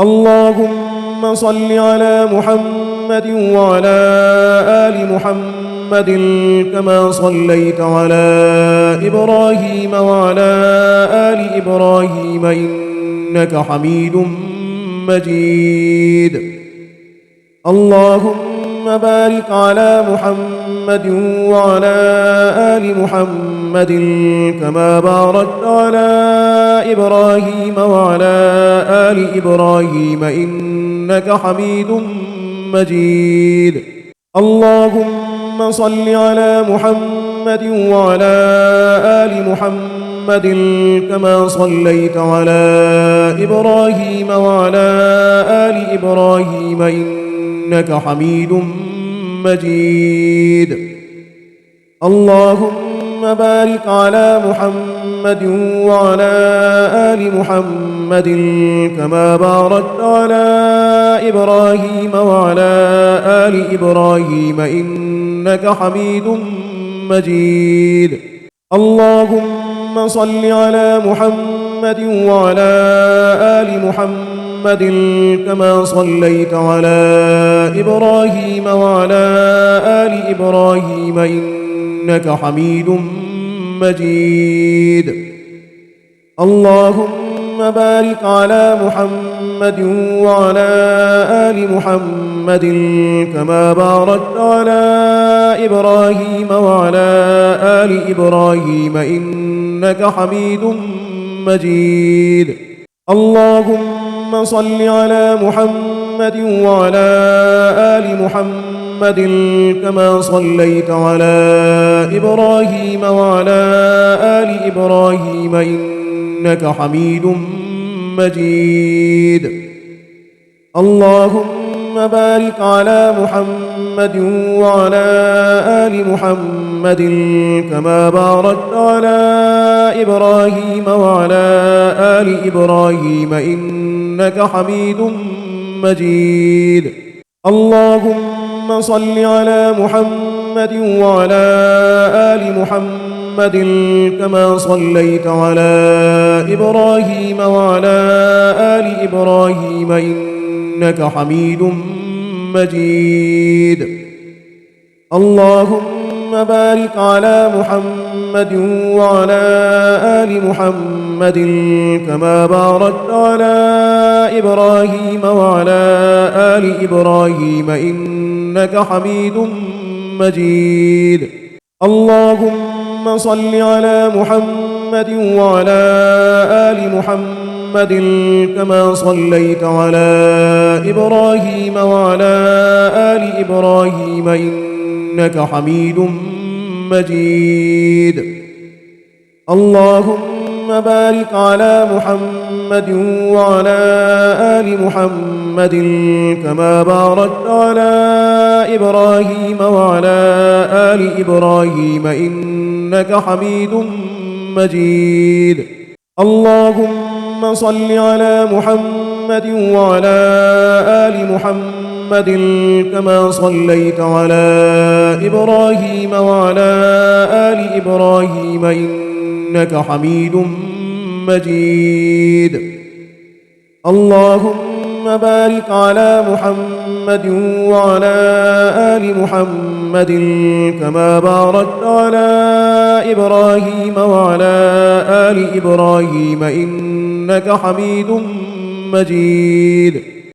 اللهم صل على محمد وعلى آل محمد كما صليت على إبراهيم وعلى آل إبراهيم إنك حميد مجيد. اللهم بارك على محمد وعلى آل محمد كما باركت على إبراهيم وعلى آل إبراهيم إنك حميد مجيد. اللهم صل على محمد وعلى آل محمد كما صليت على إبراهيم وعلى آل إبراهيم إنك حميد مجيد. اللهم بارك على محمد وعلى آل محمد كما باركت على إبراهيم وعلى آل إبراهيم إنك حميد مجيد. اللهم صل على محمد وعلى آل محمد كما صليت على إبراهيم وعلى آل إبراهيم إنك حميد مجيد. اللهم بارك على محمد وعلى آل محمد كما باركت على إبراهيم وعلى آل إبراهيم إنك حميد مجيد. اللهم صل على محمد وعلى آل محمد كما صليت على إبراهيم وعلى آل إبراهيم إنك حميد مجيد. اللهم بارك على محمد وعلى آل محمد كما باركت على إبراهيم وعلى آل إبراهيم إنك حميد مجيد. اللهم صل على محمد وعلى آل محمد كما صليت على إبراهيم وعلى آل إبراهيم إنك حميد مجيد. اللهم بارك على محمد وعلى آل محمد كما باركت على إبراهيم وعلى آل إبراهيم إنك حميد مجيد. اللهم صل على محمد وعلى آل محمد كما صليت على إبراهيم وعلى آل إبراهيم إنك حميد مجيد. اللهم بارك على محمد وعلى آل محمد كما باركت على إبراهيم وعلى آل إبراهيم إنك حميد مجيد. اللهم صل على محمد وعلى آل محمد كما صليت على إبراهيم وعلى آل إبراهيم إنك حميد مجيد. اللهم بارك على محمد وعلى آل محمد كما باركت على إبراهيم وعلى آل إبراهيم إنك حميد مجيد.